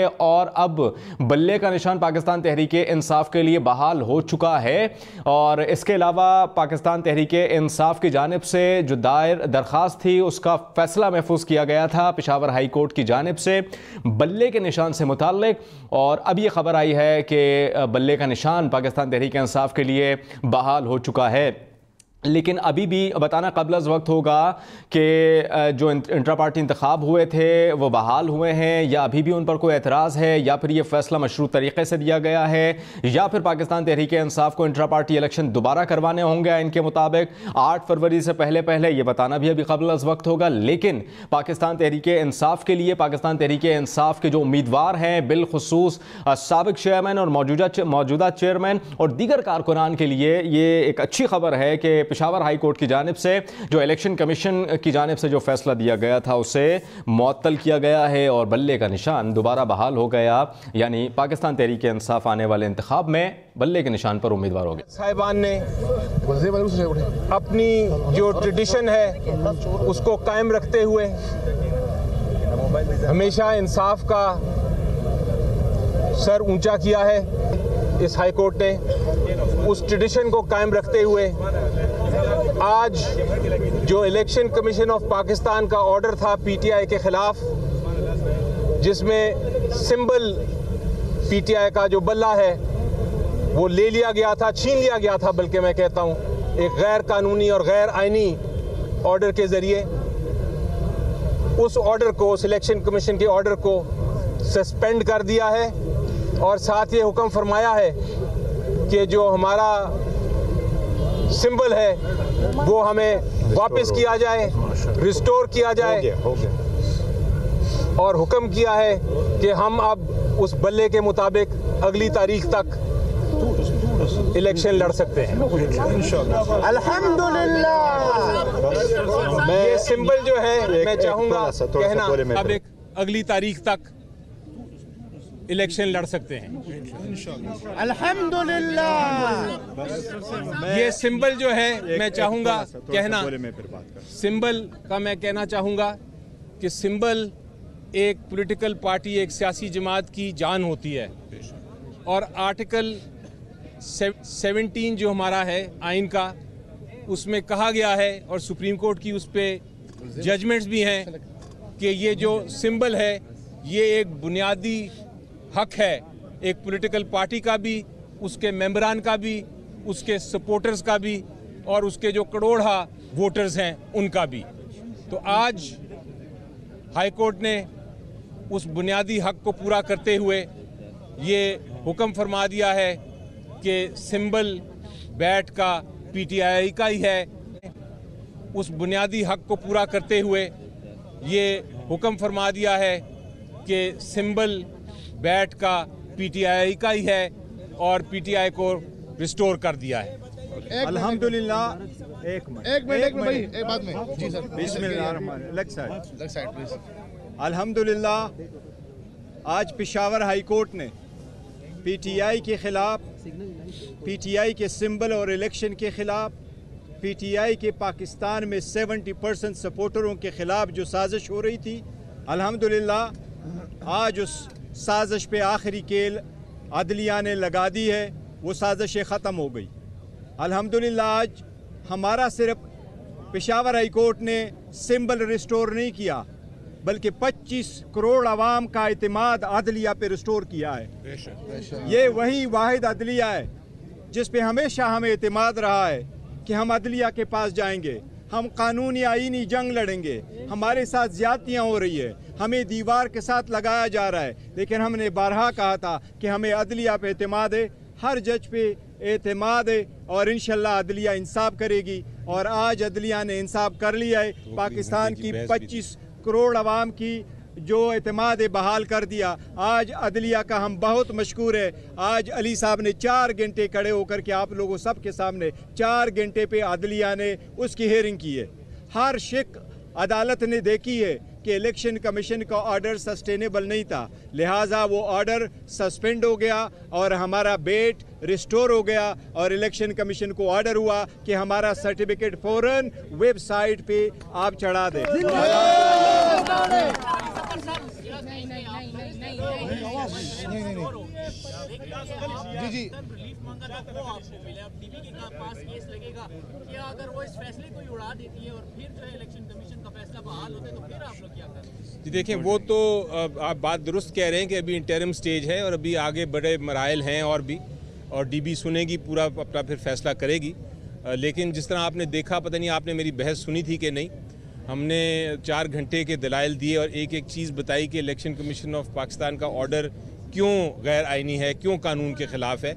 और अब बल्ले का निशान पाकिस्तान तहरीके इंसाफ के लिए बहाल हो चुका है। और इसके अलावा पाकिस्तान तहरीके इंसाफ की जानिब से जो दायर दरख्वास्त थी उसका फैसला महफूज किया गया था पेशावर हाई कोर्ट की जानिब से बल्ले के निशान से मुताल्लिक। और अब यह खबर आई है कि बल्ले का निशान पाकिस्तान तहरीके इंसाफ के लिए बहाल हो चुका है। लेकिन अभी भी बताना कबल अज़ वक्त होगा कि जो इंट्रा पार्टी इंतखाब हुए थे वो बहाल हुए हैं या अभी भी उन पर कोई एतराज़ है, या फिर ये फ़ैसला मशरूत तरीक़े से दिया गया है, या फिर पाकिस्तान तहरीक इंसाफ को इंट्रा पार्टी इलेक्शन दोबारा करवाने होंगे इनके मुताबिक 8 फरवरी से पहले ये बताना भी अभी कबल अज़ वक्त होगा। लेकिन पाकिस्तान तहरीक इंसाफ के लिए पाकिस्तान तहरीक इंसाफ के जो उम्मीदवार हैं बिलखुसूस साबिक चेयरमैन और मौजूदा चेयरमैन और दीगर कारकुनान के लिए ये एक अच्छी खबर है कि पेशावर हाई कोर्ट की जानिब से जो इलेक्शन कमीशन की जानिब से जो फैसला दिया गया था उसे मुअत्तल किया गया है और बल्ले का निशान दोबारा बहाल हो गया। यानी पाकिस्तान तहरीक इंसाफ आने वाले इंतखाब में बल्ले के निशान पर उम्मीदवार हो गए। साहिबान ने अपनी जो ट्रेडिशन है उसको कायम रखते हुए हमेशा इंसाफ का सर ऊंचा किया है। इस हाई कोर्ट ने उस ट्रेडिशन को कायम रखते हुए आज जो इलेक्शन कमीशन ऑफ पाकिस्तान का ऑर्डर था पीटीआई के खिलाफ, जिसमें सिंबल पीटीआई का जो बल्ला है वो ले लिया गया था, छीन लिया गया था, बल्कि मैं कहता हूं एक गैर कानूनी और गैर आईनी ऑर्डर के जरिए, उस ऑर्डर को, उस इलेक्शन कमीशन के ऑर्डर को सस्पेंड कर दिया है। और साथ ये हुक्म फरमाया है कि जो हमारा सिंबल है वो हमें वापस किया जाए, रिस्टोर किया जाए। और हुक्म किया है कि हम अब उस बल्ले के मुताबिक अगली तारीख तक इलेक्शन लड़ सकते हैं। अल्हम्दुलिल्लाह। ये सिंबल जो है मैं चाहूंगा कहना अब एक अगली तारीख तक इलेक्शन लड़ सकते हैं। अल्हम्दुलिल्लाह। ये सिंबल जो है मैं चाहूंगा कहना, सिंबल का मैं कहना चाहूंगा कि सिंबल एक पॉलिटिकल पार्टी, एक सियासी जमात की जान होती है। और आर्टिकल 17 जो हमारा है आइन का, उसमें कहा गया है और सुप्रीम कोर्ट की उस पर जजमेंट्स भी हैं कि ये जो सिंबल है ये एक बुनियादी हक है, एक पॉलिटिकल पार्टी का भी, उसके मेंबरान का भी, उसके सपोर्टर्स का भी और उसके जो करोड़ा वोटर्स हैं उनका भी। तो आज हाई कोर्ट ने उस बुनियादी हक को पूरा करते हुए ये हुक्म फरमा दिया है कि सिंबल बैट का पीटीआई का ही है। उस बुनियादी हक को पूरा करते हुए ये हुक्म फरमा दिया है कि सिंबल बैट का पीटीआई का ही है और पीटीआई को रिस्टोर कर दिया है। अल्हम्दुलिल्लाह। एक मिनट बाद में जी सर। बिस्मिल्लाह। अल्हम्दुलिल्लाह, आज पेशावर हाई कोर्ट ने पीटीआई के खिलाफ, पीटीआई के सिंबल और इलेक्शन के खिलाफ, पीटीआई के पाकिस्तान में 70% सपोर्टरों के खिलाफ जो साजिश हो रही थी, अल्हम्दुलिल्लाह आज उस साजिश पे आखिरी केल अदलिया ने लगा दी है। वो साजिशें ख़त्म हो गई। अल्हम्दुलिल्लाह आज हमारा सिर्फ पेशावर हाई कोर्ट ने सिंबल रिस्टोर नहीं किया, बल्कि 25 करोड़ आवाम का एतमाद अदलिया पे रिस्टोर किया है। ये वही वाहिद अदलिया है जिस पे हमेशा हमें एतमाद रहा है कि हम अदलिया के पास जाएंगे, हम कानूनी आईनी जंग लड़ेंगे, हमारे साथ ज्यादतियाँ हो रही है, हमें दीवार के साथ लगाया जा रहा है। लेकिन हमने बारहा कहा था कि हमें अदलिया पे एतमाद है, हर जज पे एतमाद है और इंशाल्लाह अदलिया इंसाफ करेगी। और आज अदलिया ने इंसाफ कर लिया है। पाकिस्तान की 25 करोड़ आवाम की जो एतमाद बहाल कर दिया। आज अदलिया का हम बहुत मशकूर है। आज अली साहब ने 4 घंटे खड़े होकर के आप लोगों सब के सामने 4 घंटे पे अदलिया ने उसकी हेयरिंग की है। हर शिक अदालत ने देखी है कि इलेक्शन कमीशन का ऑर्डर सस्टेनेबल नहीं था, लिहाजा वो ऑर्डर सस्पेंड हो गया और हमारा बेट रिस्टोर हो गया। और इलेक्शन कमीशन को ऑर्डर हुआ कि हमारा सर्टिफिकेट फौरन वेबसाइट पे आप चढ़ा दें। जी रिलीफ मांगा था वो आपको मिले, अब डीबी के पास केस लगेगा क्या? अगर वो इस फैसले को ही उड़ा देती है और फिर जो है इलेक्शन कमीशन का फैसला बहाल होता है तो फिर आप लोग क्या करें? जी देखें, वो तो आप बात दुरुस्त कह रहे हैं कि अभी इंटरिम स्टेज है और अभी आगे बड़े मराइल हैं और भी, और डीबी सुनेगी, पूरा अपना फिर फैसला करेगी। लेकिन जिस तरह आपने देखा, पता नहीं आपने मेरी बहस सुनी थी कि नहीं, हमने 4 घंटे के दलाइल दिए और एक एक चीज़ बताई कि इलेक्शन कमीशन ऑफ पाकिस्तान का ऑर्डर क्यों गैर आइनी है, क्यों कानून के ख़िलाफ़ है।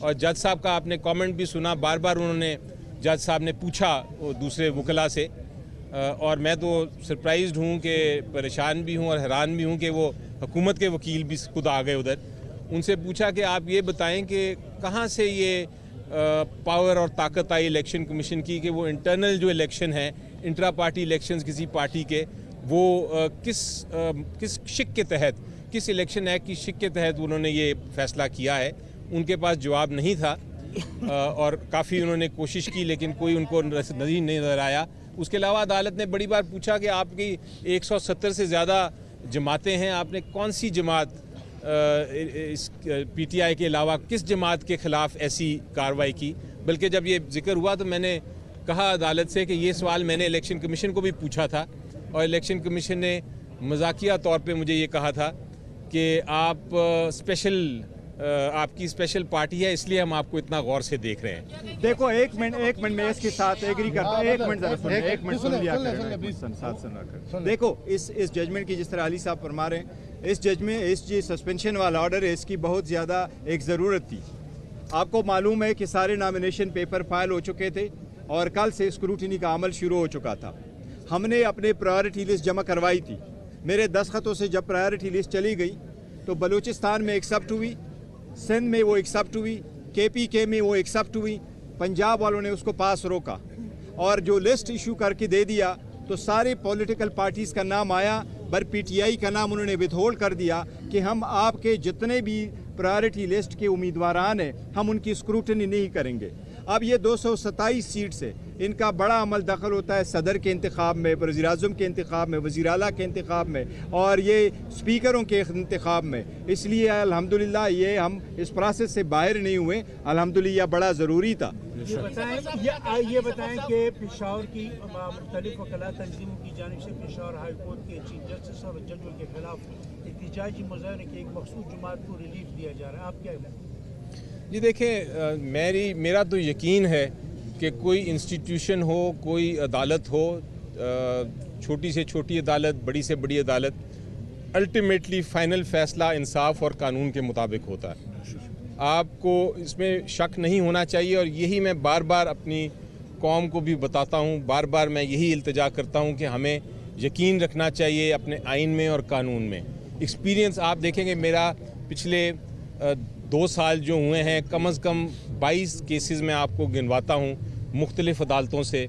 और जज साहब का आपने कमेंट भी सुना, बार बार उन्होंने, जज साहब ने पूछा वो दूसरे वकला से, और मैं तो सरप्राइज्ड हूँ कि परेशान भी हूँ और हैरान भी हूँ कि वो हुकूमत के वकील भी खुद आ गए उधर। उनसे पूछा कि आप ये बताएं कि कहाँ से ये पावर और ताकत आई इलेक्शन कमीशन की कि वो इंटरनल जो इलेक्शन है, इंट्रा पार्टी इलेक्शंस किसी पार्टी के, वो किस शिक के तहत, किस इलेक्शन एक्ट की शिक के तहत उन्होंने ये फैसला किया है। उनके पास जवाब नहीं था और काफ़ी उन्होंने कोशिश की लेकिन कोई उनको नज़र नहीं नज़र आया। उसके अलावा अदालत ने बड़ी बार पूछा कि आपकी 170 से ज़्यादा जमातें हैं, आपने कौन सी जमात इस पीटीआई के अलावा किस जमात के ख़िलाफ़ ऐसी कार्रवाई की। बल्कि जब ये जिक्र हुआ तो मैंने कहा अदालत से कि ये सवाल मैंने इलेक्शन कमीशन को भी पूछा था और इलेक्शन कमीशन ने मजाकिया तौर पे मुझे ये कहा था कि आप आपकी स्पेशल पार्टी है इसलिए हम आपको इतना गौर से देख रहे हैं। देखो एक मिनट मैं इसके साथ एग्री करता हूँ। एक मिनट सुन लिया करें। देखो इस जजमेंट की जिस तरह अली साहब फरमा रहे हैं, इस जजमेंट इस जो सस्पेंशन वाला ऑर्डर है इसकी बहुत ज़्यादा एक ज़रूरत थी। आपको मालूम है कि सारे नॉमिनेशन पेपर फाइल हो चुके थे और कल से स्क्रूटिनी का अमल शुरू हो चुका था। हमने अपने प्रायोरिटी लिस्ट जमा करवाई थी। मेरे दस्तखतों से जब प्रायोरिटी लिस्ट चली गई तो बलूचिस्तान में एक्सेप्ट हुई, सिंध में वो एक्सेप्ट हुई, KPK में वो एक्सेप्ट हुई, पंजाब वालों ने उसको पास रोका और जो लिस्ट इशू करके दे दिया तो सारे पॉलिटिकल पार्टीज़ का नाम आया, पर PTI का नाम उन्होंने विथहोल्ड कर दिया कि हम आपके जितने भी प्रायोरिटी लिस्ट के उम्मीदवारान हैं हम उनकी स्क्रूटनी नहीं करेंगे। अब ये 227 सीट से इनका बड़ा अमल दखल होता है सदर के इंतखाब में, वज़ीर आज़म के इंतखाब में, वज़ीर आला के इंतखाब में और ये स्पीकरों के इंतखाब में। इसलिए अल्हम्दुलिल्लाह ये हम इस प्रोसेस से बाहर नहीं हुए, अल्हम्दुलिल्लाह बड़ा ज़रूरी था। ये बताएं कि पेशावर की मुख्तलिफ वकला तंजीमों की जानिब से पेशावर हाई कोर्ट के चीफ जस्टिस और जजों के खिलाफ एहतजाजी मुजाहरे के एक मखसूस जमात को रिलीफ दिया जा रहा है, आप क्या कहें? जी देखें, मेरा तो यकीन है कि कोई इंस्टीट्यूशन हो, कोई अदालत हो, छोटी से छोटी अदालत, बड़ी से बड़ी अदालत, अल्टीमेटली फ़ाइनल फ़ैसला इंसाफ और कानून के मुताबिक होता है। आपको इसमें शक नहीं होना चाहिए और यही मैं बार बार अपनी कौम को भी बताता हूँ, बार बार मैं यही इल्तिजा करता हूँ कि हमें यकीन रखना चाहिए अपने आइन में और कानून में। एक्सपीरियंस आप देखेंगे, मेरा पिछले 2 साल जो हुए हैं, कम से कम 22 केसेस में आपको गिनवाता हूँ मुख्तलिफ़ अदालतों से,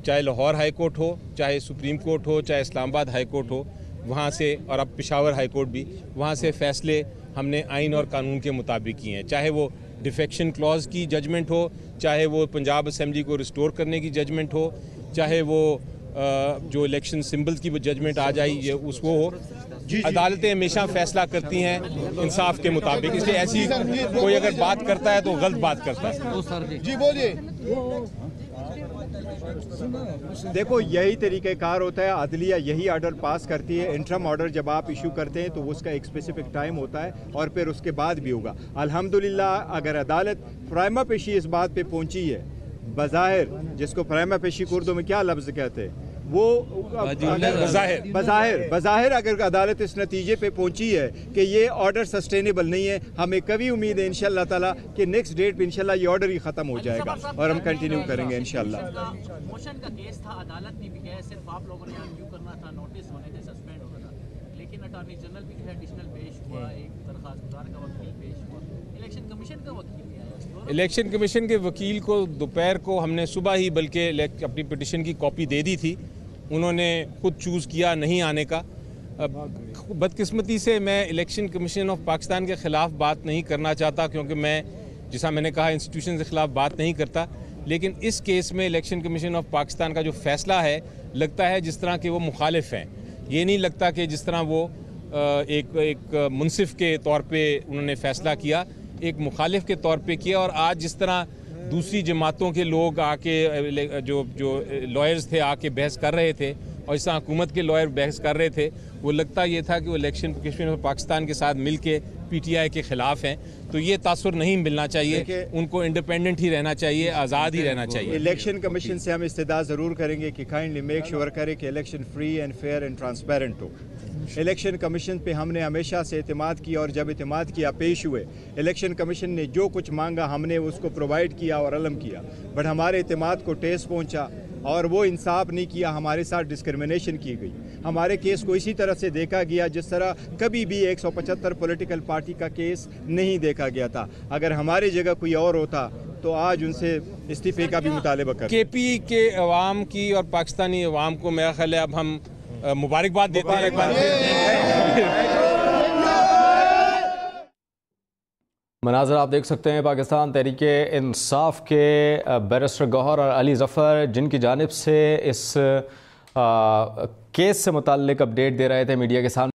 चाहे लाहौर हाई कोर्ट हो, चाहे सुप्रीम कोर्ट हो, चाहे इस्लामाबाद हाई कोर्ट हो, वहाँ से, और अब पेशावर हाई कोर्ट भी, वहाँ से फ़ैसले हमने आइन और कानून के मुताबिक किए हैं। चाहे वो डिफेक्शन क्लॉज की जजमेंट हो, चाहे वो पंजाब असम्बली को रिस्टोर करने की जजमेंट हो, चाहे वो जो इलेक्शन सिंबल्स की वो जजमेंट आ जाए ये उसको हो। अदालतें हमेशा फैसला करती हैं इंसाफ के मुताबिक, इसलिए ऐसी कोई अगर बात करता है तो गलत बात करता है। जी बोलिए। देखो यही तरीक़ेकार होता है, अदलिया यही ऑर्डर पास करती है। इंटरम ऑर्डर जब आप इशू करते हैं तो उसका एक स्पेसिफिक टाइम होता है और फिर उसके बाद भी होगा। अल्हम्दुलिल्लाह अगर अदालत प्राइमा पेशी इस बात पे पहुंची है, बज़ाहिर, जिसको प्राइमा पेशी उर्दू में क्या लफ्ज़ कहते हैं, वो बज़ाहिर अगर अदालत इस नतीजे पे पहुंची है कि ये ऑर्डर सस्टेनेबल नहीं है, हमें कभी उम्मीद है इंशाअल्लाह ताला कि नेक्स्ट डेट पे इंशाअल्लाह ये ऑर्डर ही ख़त्म हो जाएगा और हम कंटिन्यू करेंगे इंशाअल्लाह। मोशन का केस था, अदालत ने भी कहा सिर्फ आप लोगों ने आर्ग्यू करना था, नोटिस होने थे, सस्पेंड होना था, लेकिन अटॉर्नी जनरल भी एडिशनल पेश हुआ, एक दरखास्त गुजार का वकील पेश हुआ, इलेक्शन कमीशन का वकील भी आया। इलेक्शन कमीशन के वकील को दोपहर को हमने सुबह ही बल्कि अपनी पिटिशन की कॉपी दे दी थी, उन्होंने खुद चूज़ किया नहीं आने का। बदकिस्मती से मैं इलेक्शन कमीशन ऑफ पाकिस्तान के ख़िलाफ़ बात नहीं करना चाहता, क्योंकि मैं, जैसा मैंने कहा, इंस्टीट्यूशन के ख़िलाफ़ बात नहीं करता, लेकिन इस केस में इलेक्शन कमीशन ऑफ पाकिस्तान का जो फ़ैसला है, लगता है जिस तरह के वो मुखालिफ हैं। ये नहीं लगता कि जिस तरह वो एक मुनसिफ के तौर पे उन्होंने फ़ैसला किया, एक मुखालिफ के तौर पे किया। और आज जिस तरह दूसरी जमातों के लोग आके जो लॉयर्स थे आके बहस कर रहे थे और इस हुकूमत के लॉयर बहस कर रहे थे, वो लगता ये था कि वो इलेक्शन कमीशन ऑफ पाकिस्तान के साथ मिल के PTI के ख़िलाफ़ हैं। तो ये तासुर नहीं मिलना चाहिए, उनको इंडिपेंडेंट ही रहना चाहिए, आज़ाद ही रहना चाहिए। इलेक्शन कमीशन से हम इस्तदा ज़रूर करेंगे कि काइंडली मेक श्योर करे कि election free and fair and transparent हो। इलेक्शन कमीशन पे हमने हमेशा से एतमाद किया और जब एतमाद किया पेश हुए, इलेक्शन कमीशन ने जो कुछ मांगा हमने उसको प्रोवाइड किया और अलम किया, बट हमारे एतमाद को ठेस पहुंचा और वो इंसाफ नहीं किया, हमारे साथ डिस्क्रिमिनेशन की गई। हमारे केस को इसी तरह से देखा गया जिस तरह कभी भी 175 पॉलिटिकल पार्टी का केस नहीं देखा गया था। अगर हमारी जगह कोई और होता तो आज उनसे इस्तीफे का भी मुतालबा कर। KP के अवाम की और पाकिस्तानी अवाम को मेरा ख्याल है अब हम मुबारकबाद देते हैं एक बार। मनाज़र आप देख सकते हैं पाकिस्तान तहरीके इंसाफ के बैरिस्टर गौहर और अली ज़फ़र जिनकी जानिब से इस केस से मुताल्लिक अपडेट दे रहे थे मीडिया के सामने।